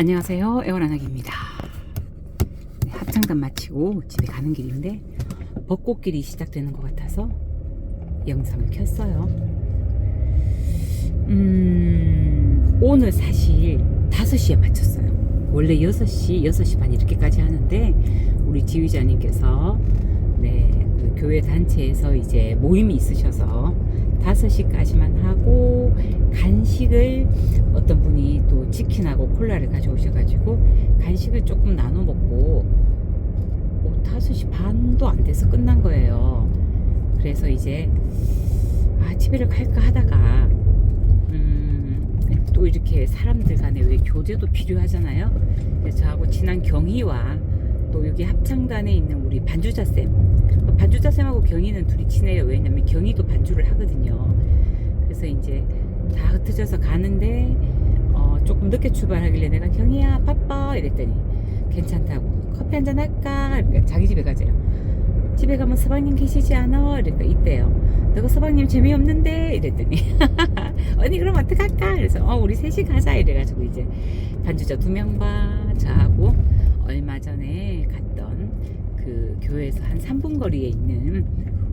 안녕하세요, 애월안학입니다. 합창단 마치고 집에 가는 길인데 벚꽃길이 시작되는 것 같아서 영상을 켰어요. 오늘 사실 5시에 마쳤어요. 원래 6시, 6시 반 이렇게까지 하는데 우리 지휘자님께서 그 교회 단체에서 이제 모임이 있으셔서 5시까지만 하고 간식을 어떤 분이 또 치킨하고 콜라를 가져오셔가지고 간식을 조금 나눠 먹고 5시 반도 안 돼서 끝난 거예요. 그래서 이제 집에를 갈까 하다가 또 이렇게 사람들 간에 왜 교제도 필요하잖아요. 그래서 저하고 친한 경희와 또 여기 합창단에 있는 우리 반주자쌤하고 경희는 둘이 친해요. 왜냐면 경희도 반주를 하거든요. 그래서 이제 다 흩어져서 가는데 조금 늦게 출발하길래 내가 경희야 바빠 이랬더니 괜찮다고 커피 한잔 할까? 그러니까 자기 집에 가재요. 집에 가면 서방님 계시지 않아? 그러니까 있대요. 너가 서방님 재미없는데? 이랬더니 언니 그럼 어떡할까? 그래서 우리 셋이 가자 이래가지고 이제 반주자 2명과 저하고 얼마 전에 갔던 그 교회에서 한 3분 거리에 있는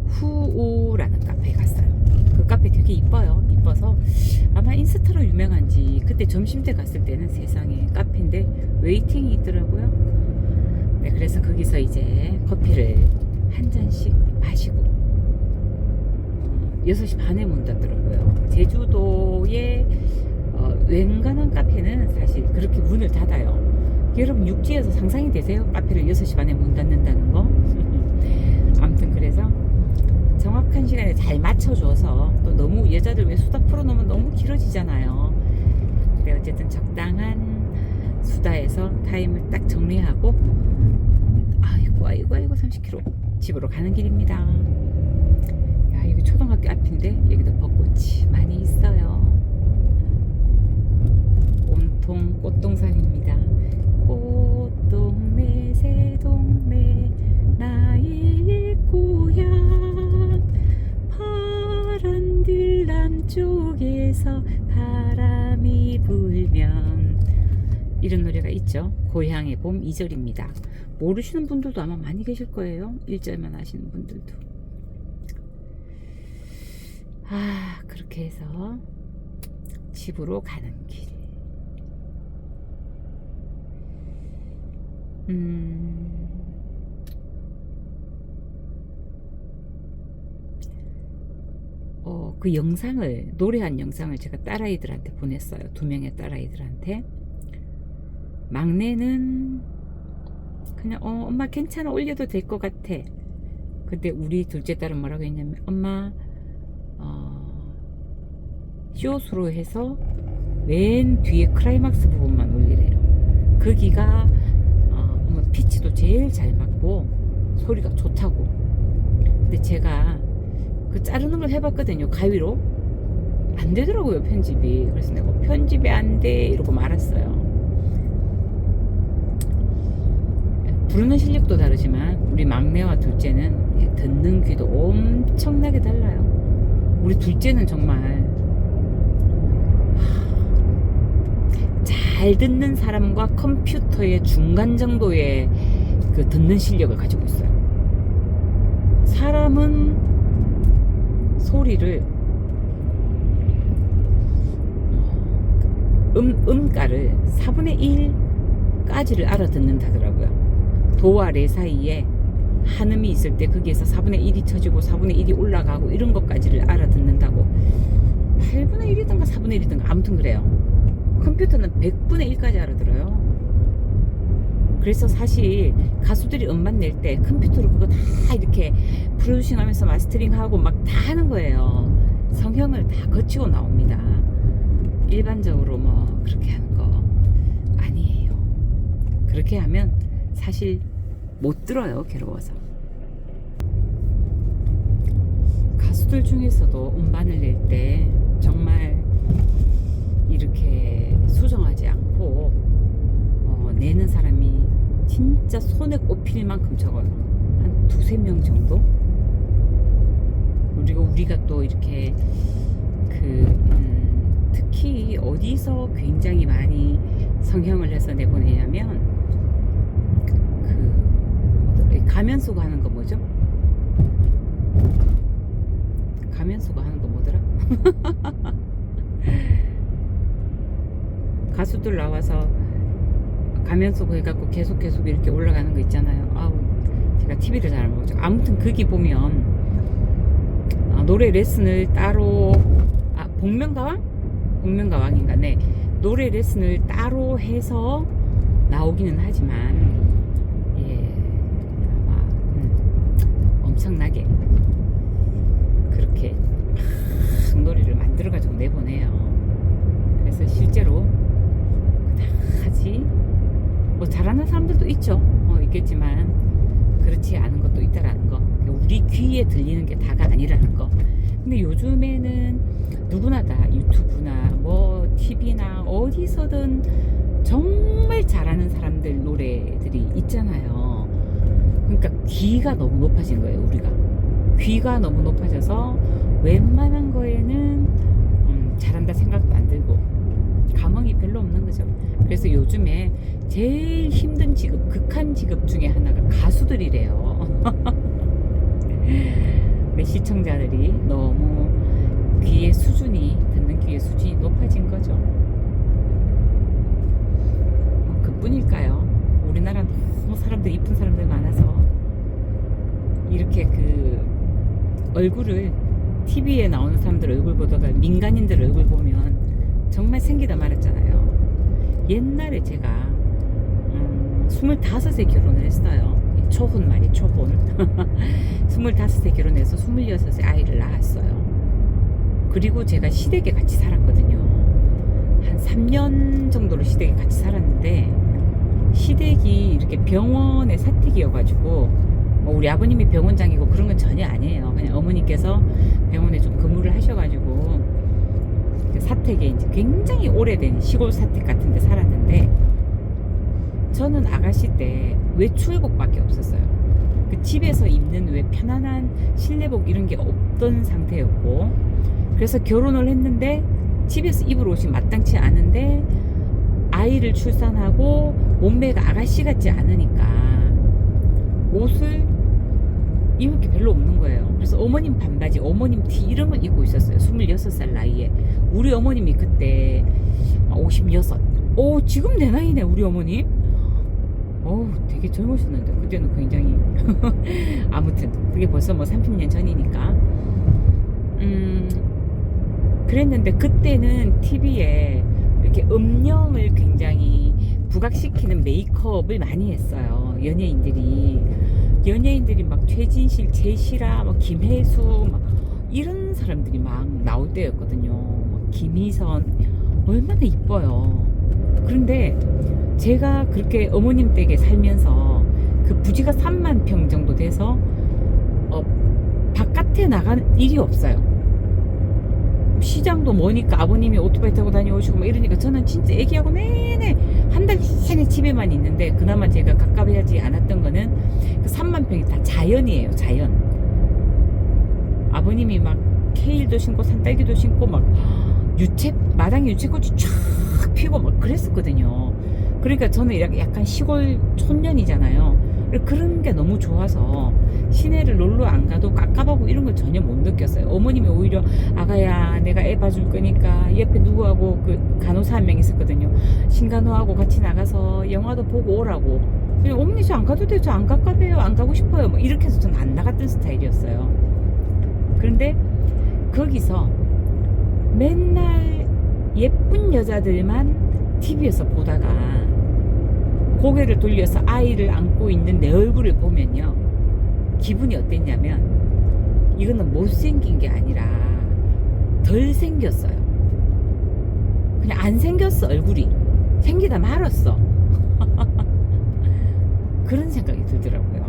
후오라는 카페에 갔어요. 그 카페 되게 이뻐요. 이뻐서 아마 인스타로 유명한지 그때 점심때 갔을 때는 세상에 카페인데 웨이팅이 있더라고요. 네, 그래서 거기서 이제 커피를 한 잔씩 마시고 6시 반에 문 닫더라고요. 제주도의 웬간한 카페는 사실 그렇게 문을 닫아요. 여러분 육지에서 상상이 되세요? 카페를 6시 반에 문 닫는다는 거? 아무튼 그래서 정확한 시간에 잘 맞춰줘서 또 너무 여자들 왜 수다 풀어놓으면 너무 길어지잖아요. 근데 어쨌든 적당한 수다에서 타임을 딱 정리하고 아이고 30km 집으로 가는 길입니다. 야, 여기 초등학교 앞인데 여기도 벚꽃이 많이 있어요. 온통 꽃동산입니다. 꽃동네 새동네 나의 고향 파란들 남쪽에서 바람이 불면 이런 노래가 있죠. 고향의 봄 2절입니다. 모르시는 분들도 아마 많이 계실 거예요. 1절만 아시는 분들도. 그렇게 해서 집으로 가는 길. 그 영상을, 노래한 영상을 제가 딸아이들한테 보냈어요. 2명의 딸아이들한테. 막내는 그냥 엄마 괜찮아 올려도 될 것 같아. 근데 우리 둘째 딸은 뭐라고 했냐면 엄마 숏으로 해서 맨 뒤에 클라이막스 부분만 올리래요. 거기가 엄마 피치도 제일 잘 맞고 소리가 좋다고. 근데 제가 그 자르는 걸 해봤거든요. 가위로 안 되더라고요 편집이. 그래서 내가 편집이 안 돼 이러고 말았어요. 부르는 실력도 다르지만 우리 막내와 둘째는 듣는 귀도 엄청나게 달라요. 우리 둘째는 정말 잘 듣는 사람과 컴퓨터의 중간 정도의 그 듣는 실력을 가지고 있어요. 사람은 소리를 음가를 4분의 1까지를 알아듣는다더라고요. 도와 레 사이에 한음이 있을 때 거기에서 4분의 1이 쳐지고 4분의 1이 올라가고 이런 것까지를 알아듣는다고. 8분의 1이든가 4분의 1이든가 아무튼 그래요. 컴퓨터는 100분의 1까지 알아들어요. 그래서 사실 가수들이 음반 낼 때 컴퓨터로 그거 다 이렇게 프로듀싱 하면서 마스터링하고 막 다 하는 거예요. 성형을 다 거치고 나옵니다. 일반적으로 뭐 그렇게 하는 거 아니에요. 그렇게 하면 사실 못 들어요. 괴로워서. 가수들 중에서도 음반을 낼 때 정말 이렇게 수정하지 않고 내는 사람이 진짜 손에 꼽힐 만큼 적어요. 한 2-3명 정도? 그리고 우리가 또 이렇게 특히 어디서 굉장히 많이 성형을 해서 내보내냐면 가면수가 하는 거 뭐죠? 가면수가 하는 거 뭐더라? 가수들 나와서 가면수고 해갖고 계속 이렇게 올라가는 거 있잖아요. 아우, 제가 TV를 잘 안 보죠. 아무튼 거기 보면 노래 레슨을 따로 복면가왕인가? 네, 노래 레슨을 따로 해서 나오기는 하지만 아마 엄청나게 그렇게 노래를 만들어가지고 내보내요. 그래서 실제로 하지 뭐 잘하는 사람들도 있죠. 있겠지만 그렇지 않은 것도 있다라는 거. 우리 귀에 들리는 게 다가 아니라는 거. 근데 요즘에는 누구나 다 유튜브나 뭐 TV나 어디서든 정말 잘하는 사람들 노래들이 있잖아요. 그러니까 귀가 너무 높아진 거예요. 우리가 귀가 너무 높아져서 웬만한 거에는 잘한다 생각도 안 들고 감흥이 별로 없는 거죠. 그래서 요즘에 제일 힘든 직업, 극한 직업 중에 하나가 가수들이래요. 우리 시청자들이 너무 귀의 수준이, 듣는 귀의 수준이 높아진 거죠. 그뿐일까요? 우리나라 너무 사람들, 이쁜 사람들 많아서 이렇게 얼굴을 TV에 나오는 사람들 얼굴보다가 민간인들 얼굴 보면 정말 생기다 말았잖아요. 옛날에 제가 25세 결혼을 했어요. 초혼 말이 초혼. 25세 결혼해서 26세 아이를 낳았어요. 그리고 제가 시댁에 같이 살았거든요. 한 3년 정도로 시댁에 같이 살았는데 시댁이 이렇게 병원의 사택이어가지고 우리 아버님이 병원장이고 그런 건 전혀 아니에요. 그냥 어머니께서 병원에 좀 근무를 하셔가지고 사택에 이제 굉장히 오래된 시골 사택 같은 데 살았는데 저는 아가씨 때 외출복밖에 없었어요. 그 집에서 입는 왜 편안한 실내복 이런 게 없던 상태였고, 그래서 결혼을 했는데 집에서 입을 옷이 마땅치 않은데 아이를 출산하고 몸매가 아가씨 같지 않으니까 옷을 입을 게 별로 없는 거예요. 그래서 어머님 반바지, 어머님 티 이런 걸 입고 있었어요. 26살 나이에. 우리 어머님이 그때 56. 지금 내 나이네 우리 어머님. 되게 젊으셨는데 그때는 굉장히 아무튼 그게 벌써 뭐 30년 전이니까 그랬는데 그때는 TV에 이렇게 음영을 굉장히 부각시키는 메이크업을 많이 했어요. 연예인들이 막 최진실, 제시라, 막 김혜수 막 이런 사람들이 막 나올 때였거든요. 막 김희선 얼마나 이뻐요. 그런데 제가 그렇게 어머님 댁에 살면서 그 부지가 3만 평 정도 돼서 바깥에 나가는 일이 없어요. 시장도 머니까 아버님이 오토바이 타고 다녀오시고 막 이러니까 저는 진짜 애기하고 내내 한 달 내내 집에만 있는데 그나마 제가 가까워하지 않았던 거는 그 3만 평이 다 자연이에요. 자연. 아버님이 막 케일도 심고 산딸기도 심고 막 마당에 유채꽃이 쫙 피고 막 그랬었거든요. 그러니까 저는 약간 시골 촌년이잖아요. 그런 게 너무 좋아서 시내를 놀러 안 가도 깝깝하고 이런 걸 전혀 못 느꼈어요. 어머님이 오히려 아가야 내가 애 봐줄 거니까 옆에 누구하고 그 간호사 한 명 있었거든요. 신간호하고 같이 나가서 영화도 보고 오라고. 그냥 어머니 저 안 가도 돼요. 저 안 깝깝해요. 안 가고 싶어요. 뭐 이렇게 해서 저는 안 나갔던 스타일이었어요. 그런데 거기서 맨날 예쁜 여자들만 TV에서 보다가 고개를 돌려서 아이를 안고 있는 내 얼굴을 보면요 기분이 어땠냐면 이거는 못생긴 게 아니라 덜 생겼어요. 그냥 안 생겼어. 얼굴이 생기다 말았어. 그런 생각이 들더라고요.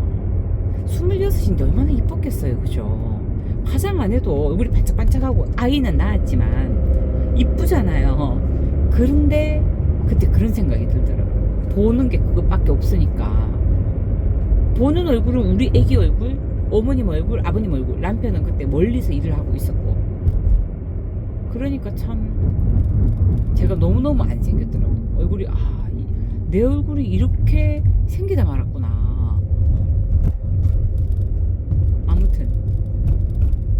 26인데 얼마나 이뻤겠어요. 그죠? 화장 안 해도 얼굴이 반짝반짝하고 아이는 낳았지만 이쁘잖아요. 그런데 그때 그런 생각이 들더라고요. 보는 게 그것밖에 없으니까 보는 얼굴은 우리 애기 얼굴, 어머님 얼굴, 아버님 얼굴. 남편은 그때 멀리서 일을 하고 있었고 그러니까 참 제가 너무너무 안 생겼더라고. 얼굴이 내 얼굴이 이렇게 생기다 말았구나. 아무튼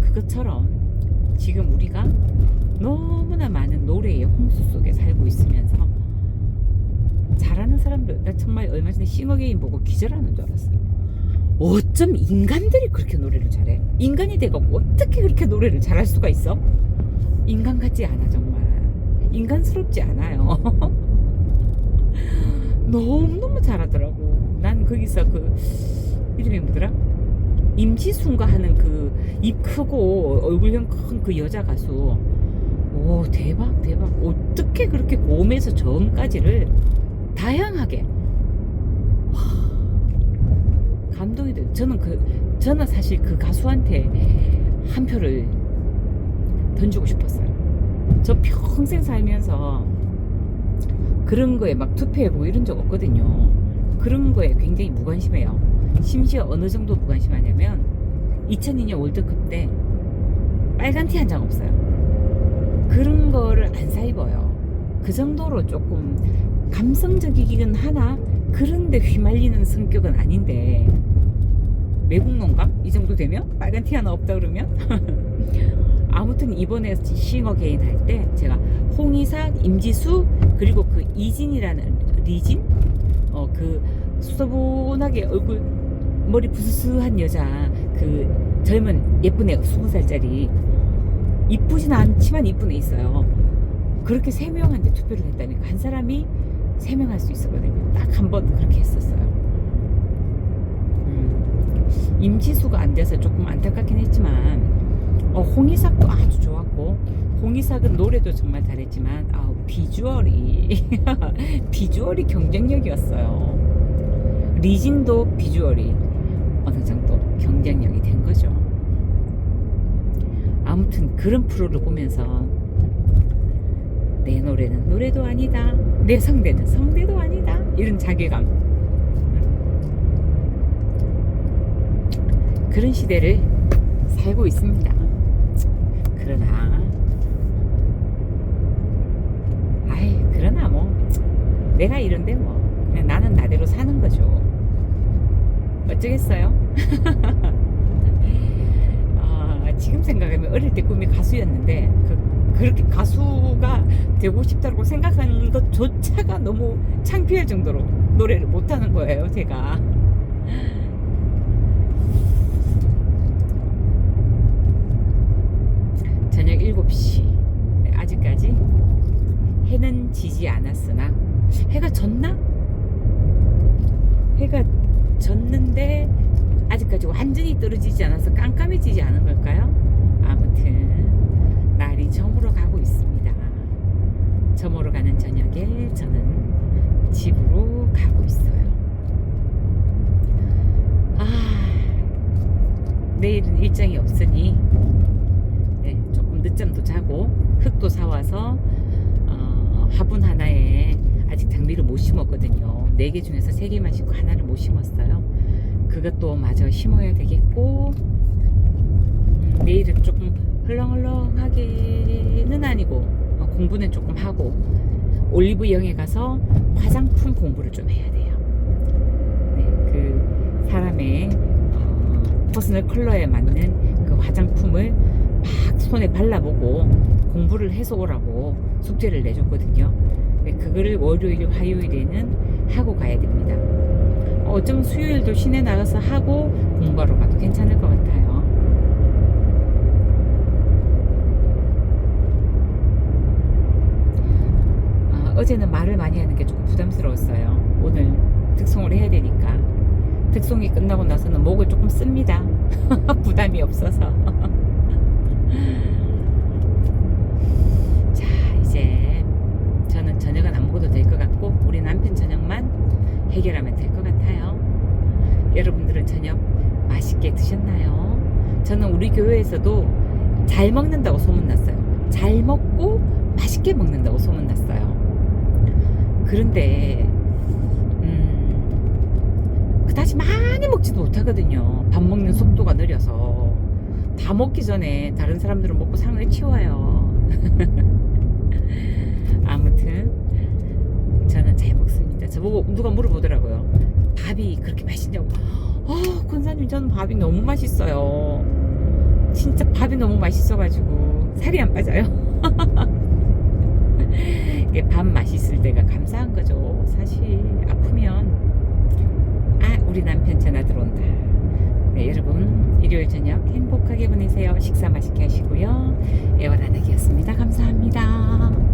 그것처럼 지금 우리가 너무나 많은 노래의 홍수 속에 살고 있으면서 잘하는 사람들, 나 정말 얼마 전에 싱어게인 보고 기절하는 줄 알았어요. 어쩜 인간들이 그렇게 노래를 잘해? 인간이 돼갖고 어떻게 그렇게 노래를 잘할 수가 있어? 인간 같지 않아. 정말 인간스럽지 않아요. 너무너무 잘하더라고. 난 거기서 그 이름이 뭐더라? 임지순가 하는 그 입 크고 얼굴형 큰 그 여자 가수. 오, 대박. 어떻게 그렇게 고음에서 저음까지를 다양하게. 와, 감동이 돼. 저는 사실 그 가수한테 한 표를 던지고 싶었어요. 저 평생 살면서 그런 거에 막 투표해보고 이런 적 없거든요. 그런 거에 굉장히 무관심해요. 심지어 어느 정도 무관심하냐면 2002년 월드컵 때 빨간 티 한 장 없어요. 그런 거를 안 사입어요. 그 정도로 조금 감성적이긴 하나 그런데 휘말리는 성격은 아닌데, 매국노인가? 이 정도 되면? 빨간 티 하나 없다 그러면? 아무튼 이번에 싱어게인 할 때 제가 홍이삭, 임지수, 그리고 그 이진이라는 리진? 그 수서분하게 얼굴 머리 부스스한 여자, 그 젊은 예쁜 애 20살짜리 이쁘진 않지만 이쁜 애 있어요. 그렇게 3명한테 투표를 했다니까. 한 사람이 3명 할 수 있었거든요. 딱 한 번 그렇게 했었어요. 임지수가 안 돼서 조금 안타깝긴 했지만 홍이삭도 아주 좋았고, 홍이삭은 노래도 정말 잘했지만 비주얼이 비주얼이 경쟁력이었어요. 리진도 비주얼이 어느 정도 경쟁력이 된 거죠. 아무튼 그런 프로를 보면서 내 노래는 노래도 아니다, 내 성대는 성대도 아니다, 이런 자괴감. 그런 시대를 살고 있습니다. 그러나 뭐 내가 이런데 뭐 그냥 나는 나대로 사는 거죠. 어쩌겠어요. 지금 생각하면 어릴 때 꿈이 가수였는데 그렇게 가수가 되고 싶다고 생각한 것조차가 너무 창피할 정도로 노래를 못하는 거예요, 제가. 저녁 7시. 아직까지 해는 지지 않았으나, 해가 졌나? 해가 졌는데 아직까지 완전히 떨어지지 않아서 깜깜해지지 않은 걸까요? 아무튼 날이 저물어 가고 있습니다. 저물어 가는 저녁에 저는 집으로 가고 있어요. 내일은 일정이 없으니 조금 늦잠도 자고 흙도 사와서 화분 하나에 아직 장미를 못 심었거든요. 4개 중에서 3개만 심고 하나를 못 심었어요. 그것도 마저 심어야 되겠고, 내일은 조금 헐렁헐렁하게는 아니고 공부는 조금 하고 올리브영에 가서 화장품 공부를 좀 해야 돼요. 그 사람의 퍼스널 컬러에 맞는 그 화장품을 막 손에 발라보고 공부를 해서 오라고 숙제를 내줬거든요. 그거를 월요일, 화요일에는 하고 가야 됩니다. 어쩌면 수요일도 시내 나가서 하고 공부하러 가도 괜찮을 것 같아요. 어제는 말을 많이 하는 게 조금 부담스러웠어요. 오늘 특송을 해야 되니까. 특송이 끝나고 나서는 목을 조금 씁니다. 부담이 없어서. 자, 이제 저는 저녁은 안 먹어도 될 것 같고 우리 남편 저녁만 해결하면 될 것 같아요. 여러분들은 저녁 맛있게 드셨나요? 저는 우리 교회에서도 잘 먹는다고 소문났어요. 잘 먹고 맛있게 먹는다고 소문났어요. 그런데 그다지 많이 먹지도 못하거든요. 밥 먹는 속도가 느려서 다 먹기 전에 다른 사람들은 먹고 상을 치워요. 저보고 누가 물어보더라고요. 밥이 그렇게 맛있냐고. 권사님 저는 밥이 너무 맛있어요. 진짜 밥이 너무 맛있어가지고 살이 안 빠져요. 이게 밥 맛있을 때가 감사한 거죠. 사실 아프면 우리 남편 전화 들어온다. 네, 여러분 일요일 저녁 행복하게 보내세요. 식사 맛있게 하시고요. 애월아닥이었습니다. 감사합니다.